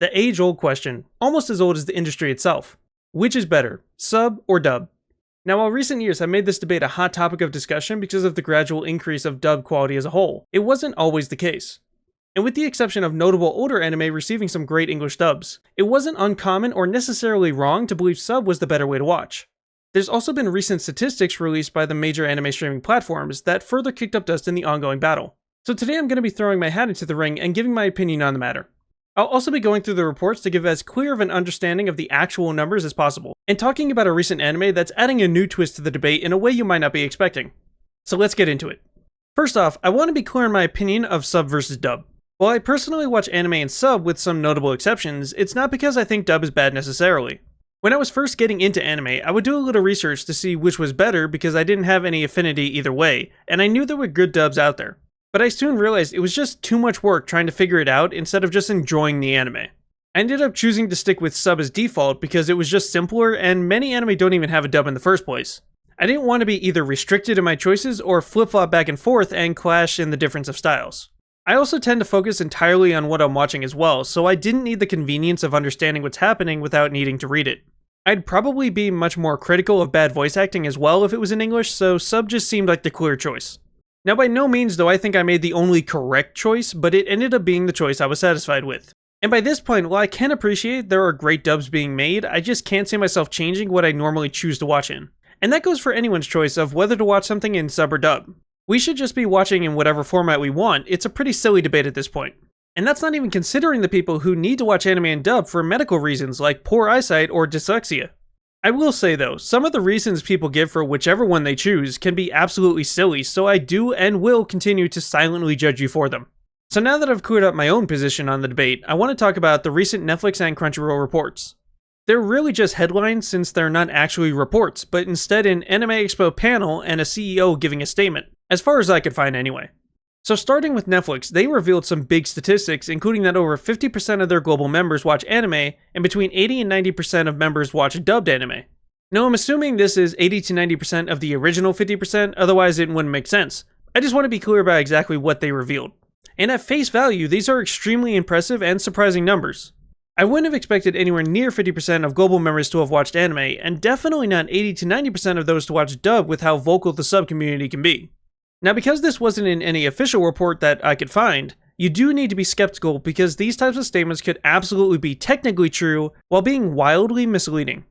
The age-old question, almost as old as the industry itself. Which is better, sub or dub? Now, while recent years have made this debate a hot topic of discussion because of the gradual increase of dub quality as a whole, it wasn't always the case. And with the exception of notable older anime receiving some great English dubs, it wasn't uncommon or necessarily wrong to believe sub was the better way to watch. There's also been recent statistics released by the major anime streaming platforms that further kicked up dust in the ongoing battle. So today I'm going to be throwing my hat into the ring and giving my opinion on the matter. I'll also be going through the reports to give as clear of an understanding of the actual numbers as possible, and talking about a recent anime that's adding a new twist to the debate in a way you might not be expecting. So let's get into it. First off, I want to be clear on my opinion of sub versus dub. While I personally watch anime in sub with some notable exceptions, it's not because I think dub is bad necessarily. When I was first getting into anime, I would do a little research to see which was better because I didn't have any affinity either way, and I knew there were good dubs out there. But I soon realized it was just too much work trying to figure it out instead of just enjoying the anime. I ended up choosing to stick with sub as default because it was just simpler and many anime don't even have a dub in the first place. I didn't want to be either restricted in my choices or flip-flop back and forth and clash in the difference of styles. I also tend to focus entirely on what I'm watching as well, so I didn't need the convenience of understanding what's happening without needing to read it. I'd probably be much more critical of bad voice acting as well if it was in English, so sub just seemed like the clear choice. Now, by no means do I think I made the only correct choice, but it ended up being the choice I was satisfied with. And by this point, while I can appreciate there are great dubs being made, I just can't see myself changing what I normally choose to watch in. And that goes for anyone's choice of whether to watch something in sub or dub. We should just be watching in whatever format we want. It's a pretty silly debate at this point. And that's not even considering the people who need to watch anime in dub for medical reasons like poor eyesight or dyslexia. I will say though, some of the reasons people give for whichever one they choose can be absolutely silly, so I do and will continue to silently judge you for them. So now that I've cleared up my own position on the debate, I want to talk about the recent Netflix and Crunchyroll reports. They're really just headlines since they're not actually reports, but instead an Anime Expo panel and a CEO giving a statement, as far as I could find anyway. So starting with Netflix, they revealed some big statistics, including that over 50% of their global members watch anime, and between 80 and 90% of members watch dubbed anime. Now I'm assuming this is 80 to 90% of the original 50%, otherwise it wouldn't make sense. I just want to be clear about exactly what they revealed. And at face value, these are extremely impressive and surprising numbers. I wouldn't have expected anywhere near 50% of global members to have watched anime, and definitely not 80 to 90% of those to watch dub with how vocal the sub community can be. Now, because this wasn't in any official report that I could find, you do need to be skeptical because these types of statements could absolutely be technically true while being wildly misleading.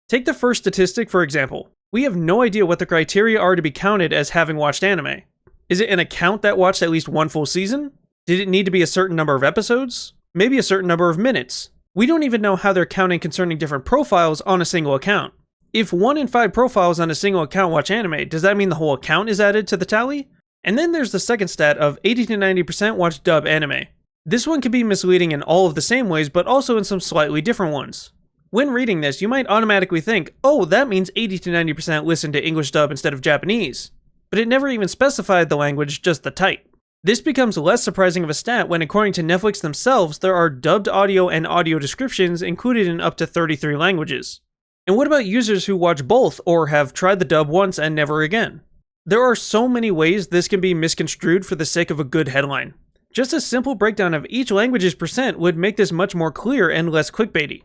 Take the first statistic for example. We have no idea what the criteria are to be counted as having watched anime. Is it an account that watched at least one full season? Did it need to be a certain number of episodes? Maybe a certain number of minutes? We don't even know how they're counting concerning different profiles on a single account. If 1 in 5 profiles on a single account watch anime, does that mean the whole account is added to the tally? And then there's the second stat of 80 to 90% watch dub anime. This one can be misleading in all of the same ways, but also in some slightly different ones. When reading this, you might automatically think, oh, that means 80 to 90% listen to English dub instead of Japanese. But it never even specified the language, just the type. This becomes less surprising of a stat when, according to Netflix themselves, there are dubbed audio and audio descriptions included in up to 33 languages. And what about users who watch both or have tried the dub once and never again? There are so many ways this can be misconstrued for the sake of a good headline. Just a simple breakdown of each language's percent would make this much more clear and less clickbaity.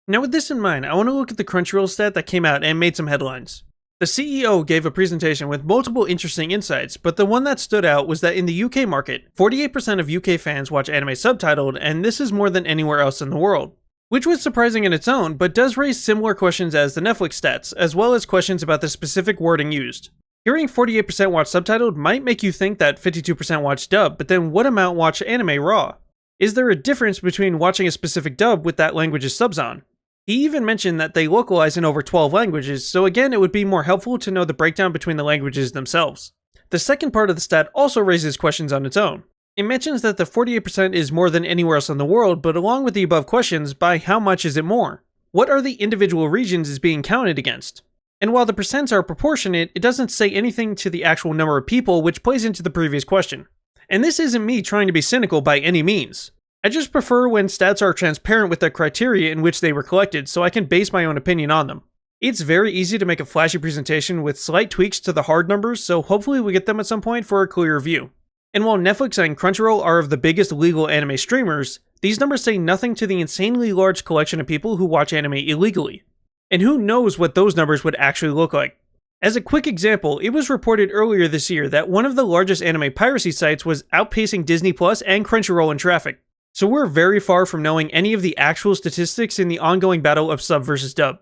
Now with this in mind, I want to look at the Crunchyroll stat that came out and made some headlines. The CEO gave a presentation with multiple interesting insights, but the one that stood out was that in the UK market, 48% of UK fans watch anime subtitled, and this is more than anywhere else in the world. Which was surprising in its own, but does raise similar questions as the Netflix stats, as well as questions about the specific wording used. Hearing 48% watch subtitled might make you think that 52% watch dub, but then what amount watch anime raw? Is there a difference between watching a specific dub with that language's subs on? He even mentioned that they localize in over 12 languages, so again it would be more helpful to know the breakdown between the languages themselves. The second part of the stat also raises questions on its own. It mentions that the 48% is more than anywhere else in the world, but along with the above questions, by how much is it more? What are the individual regions is being counted against? And while the percents are proportionate, it doesn't say anything to the actual number of people, which plays into the previous question. And this isn't me trying to be cynical by any means. I just prefer when stats are transparent with the criteria in which they were collected so I can base my own opinion on them. It's very easy to make a flashy presentation with slight tweaks to the hard numbers, so hopefully we get them at some point for a clearer view. And while Netflix and Crunchyroll are of the biggest legal anime streamers, these numbers say nothing to the insanely large collection of people who watch anime illegally. And who knows what those numbers would actually look like. As a quick example, it was reported earlier this year that one of the largest anime piracy sites was outpacing Disney Plus and Crunchyroll in traffic. So we're very far from knowing any of the actual statistics in the ongoing battle of sub versus dub.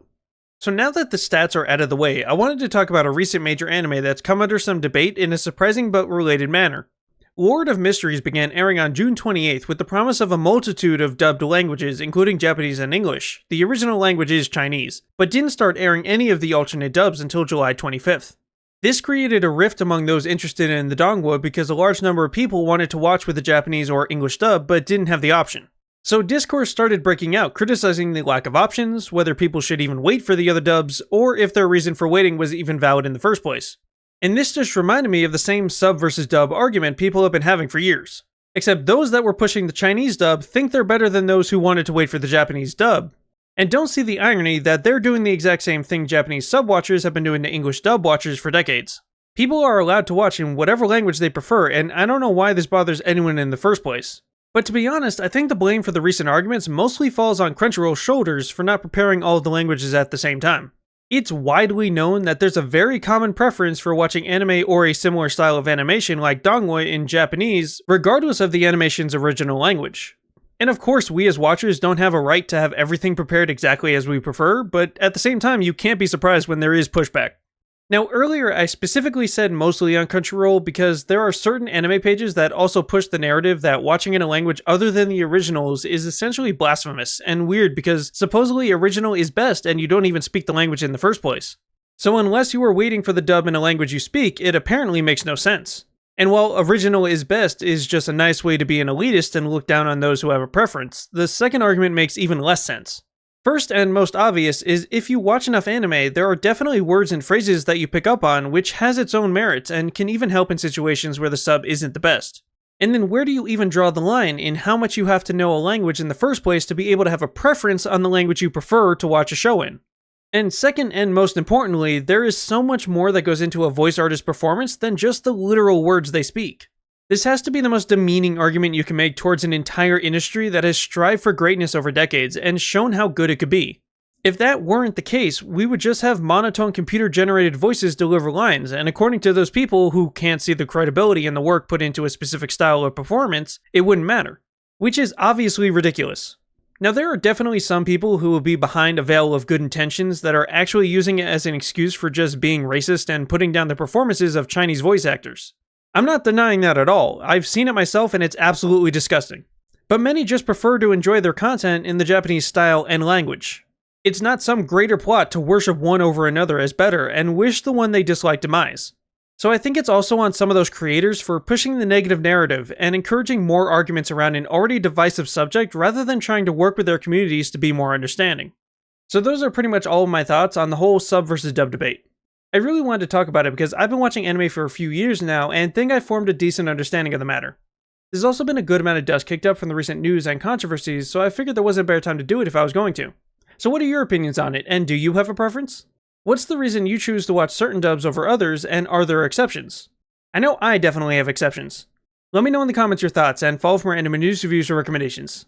So now that the stats are out of the way, I wanted to talk about a recent major anime that's come under some debate in a surprising but related manner. Lord of Mysteries began airing on June 28th with the promise of a multitude of dubbed languages, including Japanese and English. The original language is Chinese, but didn't start airing any of the alternate dubs until July 25th. This created a rift among those interested in the donghua because a large number of people wanted to watch with the Japanese or English dub but didn't have the option. So discourse started breaking out, criticizing the lack of options, whether people should even wait for the other dubs, or if their reason for waiting was even valid in the first place. And this just reminded me of the same sub versus dub argument people have been having for years. Except those that were pushing the Chinese dub think they're better than those who wanted to wait for the Japanese dub, and don't see the irony that they're doing the exact same thing Japanese sub watchers have been doing to English dub watchers for decades. People are allowed to watch in whatever language they prefer, and I don't know why this bothers anyone in the first place. But to be honest, I think the blame for the recent arguments mostly falls on Crunchyroll's shoulders for not preparing all of the languages at the same time. It's widely known that there's a very common preference for watching anime or a similar style of animation like donghua in Japanese, regardless of the animation's original language. And of course, we as watchers don't have a right to have everything prepared exactly as we prefer, but at the same time, you can't be surprised when there is pushback. Now, earlier I specifically said mostly on Crunchyroll because there are certain anime pages that also push the narrative that watching in a language other than the originals is essentially blasphemous and weird because supposedly original is best and you don't even speak the language in the first place. So unless you are waiting for the dub in a language you speak, it apparently makes no sense. And while original is best is just a nice way to be an elitist and look down on those who have a preference, the second argument makes even less sense. First and most obvious is if you watch enough anime, there are definitely words and phrases that you pick up on which has its own merits and can even help in situations where the sub isn't the best. And then where do you even draw the line in how much you have to know a language in the first place to be able to have a preference on the language you prefer to watch a show in? And second and most importantly, there is so much more that goes into a voice artist's performance than just the literal words they speak. This has to be the most demeaning argument you can make towards an entire industry that has strived for greatness over decades and shown how good it could be. If that weren't the case, we would just have monotone computer-generated voices deliver lines, and according to those people who can't see the credibility in the work put into a specific style of performance, it wouldn't matter. Which is obviously ridiculous. Now, there are definitely some people who will be behind a veil of good intentions that are actually using it as an excuse for just being racist and putting down the performances of Chinese voice actors. I'm not denying that at all. I've seen it myself and it's absolutely disgusting. But many just prefer to enjoy their content in the Japanese style and language. It's not some greater plot to worship one over another as better and wish the one they dislike demise. So I think it's also on some of those creators for pushing the negative narrative and encouraging more arguments around an already divisive subject rather than trying to work with their communities to be more understanding. So those are pretty much all of my thoughts on the whole sub versus dub debate. I really wanted to talk about it because I've been watching anime for a few years now and think I've formed a decent understanding of the matter. There's also been a good amount of dust kicked up from the recent news and controversies, so I figured there wasn't a better time to do it if I was going to. So what are your opinions on it, and do you have a preference? What's the reason you choose to watch certain dubs over others, and are there exceptions? I know I definitely have exceptions. Let me know in the comments your thoughts, and follow for more anime news, reviews, or recommendations.